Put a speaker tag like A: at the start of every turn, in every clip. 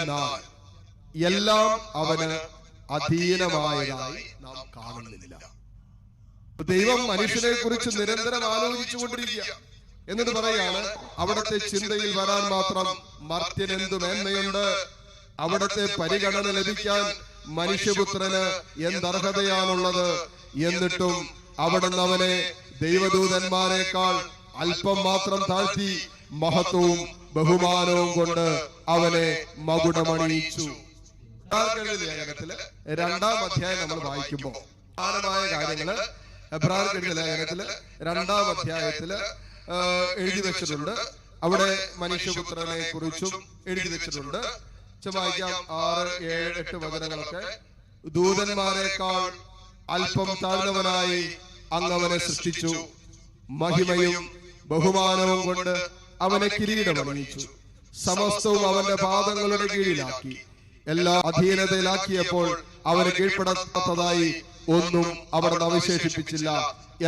A: എന്നാൽ എല്ലാം അവന് അധീനമായതായി നാം കാണുന്നില്ല. ദൈവം മനുഷ്യനെ കുറിച്ച് നിരന്തരം ആലോചിച്ചു കൊണ്ടിരിക്കുക. എന്നിട്ട് പറയാണ്, അവിടത്തെ ചിന്തയിൽ വരാൻ മാത്രം മർത്യന് എന്തു മേന്മയുണ്ട്, അവിടത്തെ പരിഗണന ലഭിക്കാൻ മനുഷ്യപുത്രന് എന്തർഹതയാണുള്ളത്. എന്നിട്ടും അവിടുന്ന് അവനെ ദൈവദൂതന്മാരെക്കാൾ അല്പം മാത്രം താഴ്ത്തി മഹത്വവും ബഹുമാനവും കൊണ്ട് അവനെ മകുടമണിയിച്ചു. ലേഖനത്തില് 2-ാം അധ്യായം നമ്മൾ വായിക്കുമ്പോ പ്രധാനമായ കാര്യങ്ങള് എബ്രായർക്കെഴുതിയ ലേഖനത്തില് 2-ാം അധ്യായത്തില് എഴുതി വെച്ചിട്ടുണ്ട്. അവിടെ മനുഷ്യപുത്രനെ കുറിച്ചും എഴുതി വെച്ചിട്ടുണ്ട്. വായിക്കാം 6, 7, 8 വചനങ്ങളൊക്കെ. ദൂതന്മാരെക്കാൾ അല്പം താഴ്ന്നവനായി അങ്ങവനെ സൃഷ്ടിച്ചു, മഹിമയും ബഹുമാനവും കൊണ്ട് അവനെ കിരീടമണിയിച്ചു, സമസ്തവും അവന്റെ പാദങ്ങളുടെ കീഴിലാക്കി, എല്ലാ അധീനതയിലാക്കിയപ്പോൾ അവന് കീഴ്പ്പെടാത്തതായി ഒന്നും അവിടെ അവശേഷിപ്പിച്ചില്ല.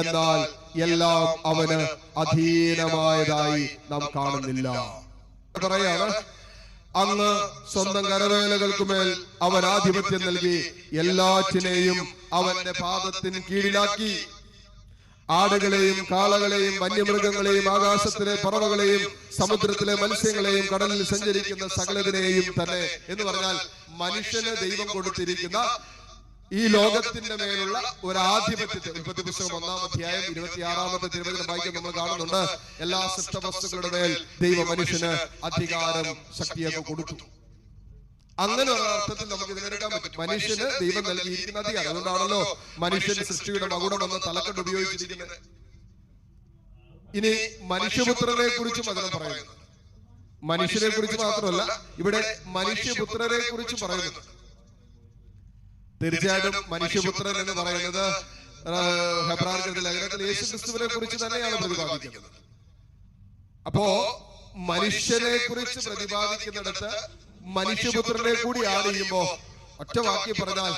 A: എന്നാൽ എല്ലാം അവന് അധീനമായതായി നാം കാണുന്നില്ല. പറയാണ്, അങ്ങ് സ്വന്തം കരവേലകൾക്കുമേൽ അവൻ ആധിപത്യം നൽകി, എല്ലാറ്റിനെയും അവന്റെ പാദത്തിന് കീഴിലാക്കി. ആടുകളെയും കാളകളെയും വന്യമൃഗങ്ങളെയും ആകാശത്തിലെ പറവകളെയും സമുദ്രത്തിലെ മത്സ്യങ്ങളെയും കടലിൽ സഞ്ചരിക്കുന്ന സകലതിനെയും തന്നെ എന്ന് പറഞ്ഞാൽ മനുഷ്യന് ദൈവം കൊടുത്തിരിക്കുന്ന ഈ ലോകത്തിന്റെ മേലുള്ള ഒരു ആധിപത്യത്തെ ഉൽപ്പത്തി പുസ്തകം 1-ാം അധ്യായം 26-ാമത്തെ തിരുവചനം വായിക്കാൻ നമ്മൾ കാണുന്നുണ്ട്. എല്ലാ സൃഷ്ടവസ്തുക്കളുടെ മേൽ ദൈവ മനുഷ്യന് അധികാരം ശക്തിയൊക്കെ കൊടുത്തു. അങ്ങനെ ഒരു അർത്ഥത്തിൽ നമുക്ക് ഇതിനെടുക്കാൻ പറ്റും. മനുഷ്യന് ദൈവം നൽകിയിരിക്കുന്ന അധികാരം. അതുകൊണ്ടാണല്ലോ മനുഷ്യൻ സൃഷ്ടിയുടെ മകുടം എന്ന തലക്കെട്ട് ഉപയോഗിച്ചിരിക്കുന്നത്. ഇനി മനുഷ്യപുത്രനെ കുറിച്ചും അതിനെ പറയുന്നു. മനുഷ്യനെ കുറിച്ച് മാത്രമല്ല, ഇവിടെ മനുഷ്യപുത്രനെ കുറിച്ചും പറയുന്നുണ്ട്. തീർച്ചയായിട്ടും മനുഷ്യപുത്രൻ എന്ന് പറയുന്നത് ഹെബ്രായർക്കെഴുതിയ ലേഖനത്തിൽ യേശുക്രിസ്തുവിനെ കുറിച്ച് തന്നെയാണ് പ്രതിപാദിക്കുന്നത്. അപ്പോ മനുഷ്യനെ കുറിച്ച് പ്രതിപാദിക്കുന്നിടത്ത് മനുഷ്യപുത്രനെ കൂടി ആഡ് ചെയ്യുമ്പോ ഒറ്റ വാക്കി പറഞ്ഞാൽ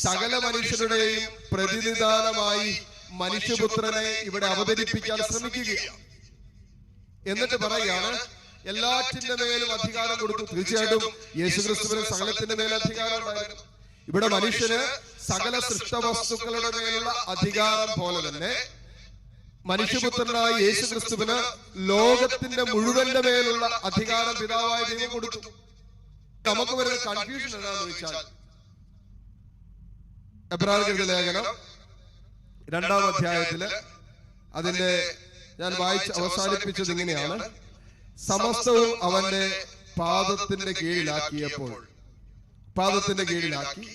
A: സകല മനുഷ്യരുടെയും പ്രതിനിധാനമായി മനുഷ്യപുത്രനെ ഇവിടെ അവതരിപ്പിക്കാൻ ശ്രമിക്കുകയാണ്. എന്നിട്ട് പറയുകയാണ്, എല്ലാറ്റിന്റെ മേലും അധികാരം കൊടുത്തു. തീർച്ചയായിട്ടും യേശുക്രിസ്തുവിന് സകലത്തിന്റെ മേൽ അധികാരം ഉണ്ടായിരുന്നു. ഇവിടെ മനുഷ്യന് സകല സൃഷ്ടവസ്തുക്കളുടെ മേലുള്ള അധികാരം പോലെ തന്നെ മനുഷ്യപുത്രനായ യേശുക്രിസ്തുവിന് ലോകത്തിന്റെ മുഴുവന്റെ മേലുള്ള അധികാരം പിതാവായ ദൈവം കൊടുത്തു. നമുക്ക് വരുന്ന കൺഫ്യൂഷൻ എന്താണെന്ന് വെച്ചാൽ, എബ്രായർക്കെഴുതിയ ലേഖനം 2-ാം അധ്യായത്തില് അതിന്റെ ഞാൻ വായിച്ച് അവസാനിപ്പിച്ചത് ഇങ്ങനെയാണ്: സമസ്തവും അവന്റെ പാദത്തിന്റെ കീഴിലാക്കിയപ്പോൾ, പാദത്തിന്റെ കീഴിലാക്കി,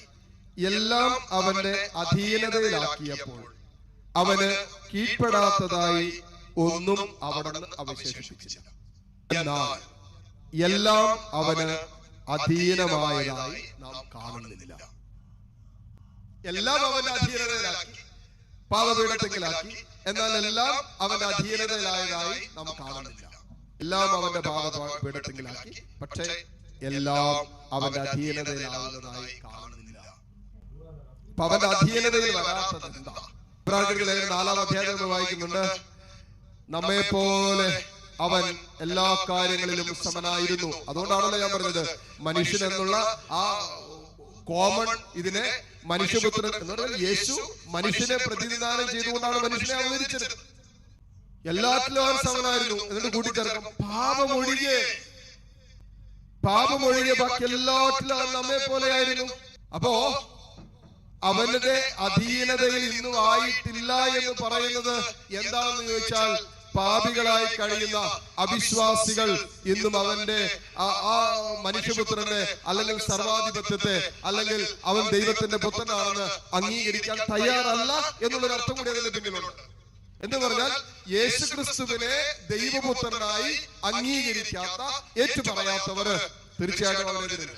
A: എല്ലാം അവന്റെ അധീനതയിലാക്കിയപ്പോൾ അവന് കീഴ്പ്പെടാത്തതായി ഒന്നും അവിടുന്ന് അവശേഷിപ്പിച്ചില്ല. എന്നാൽ എല്ലാം അവന് അധീനമായതായി നാം കാണുന്നില്ല. എല്ലാം അവന്റെ അധീനതയിലാക്കി, പാദപീഠത്തിലാക്കി, എന്നാൽ എല്ലാം അവന്റെ അധീനതയിലായതായി നാം കാണുന്നില്ല. എല്ലാം അവന്റെ പാദപീഠത്തിലാക്കി, പക്ഷേ എല്ലാം അവന്റെ അധീനതയിലാകുന്നതായി കാണുന്നില്ല. അപ്പൊ അവന്റെ അധീനതയിൽ വരാത്തത് എന്താ? 4-ാം അധ്യായം വായിക്കുന്നുണ്ട്, നമ്മെ പോലെ അവൻ എല്ലാ കാര്യങ്ങളിലും സമനായിരുന്നു. അതുകൊണ്ടാണല്ലോ ഞാൻ പറഞ്ഞത് മനുഷ്യൻ എന്നുള്ള ആ കോമൺ ഇതിനെ മനുഷ്യപുത്രൻ എന്ന് പറഞ്ഞാൽ യേശു മനുഷ്യനെ പ്രതിനിധാനം ചെയ്തുകൊണ്ടാണ് മനുഷ്യനെ അവതരിച്ചത്. എല്ലാത്തിലും അവൻ സമനായിരുന്നു. എന്നിട്ട് കൂട്ടിച്ചേർക്കും, പാപമൊഴികെ ബാക്കി എല്ലാത്തിലും അവൻ നമ്മെ പോലെ ആയിരുന്നു. അപ്പോ അവന്റെ അധീനതയിൽ ഇന്നും ആയിട്ടില്ല എന്ന് പറയുന്നത് എന്താണെന്ന് ചോദിച്ചാൽ, പാപികളായി കഴിയുന്ന അവിശ്വാസികൾ ഇന്നും അവന്റെ ആ മനുഷ്യപുത്രന്റെ അല്ലെങ്കിൽ സർവാധിപത്യത്തെ അല്ലെങ്കിൽ അവൻ ദൈവത്തിന്റെ പുത്രനാണെന്ന് അംഗീകരിക്കാൻ തയ്യാറല്ല എന്നുള്ളൊരു അർത്ഥം കൂടി അതിന്റെ പിന്നിലുണ്ട്. എന്ന് പറഞ്ഞാൽ യേശുക്രിസ്തുവിനെ ദൈവപുത്രനായി അംഗീകരിക്കാത്ത, ഏറ്റുപറയാത്തവര് തീർച്ചയായിട്ടും അവനെതിരെ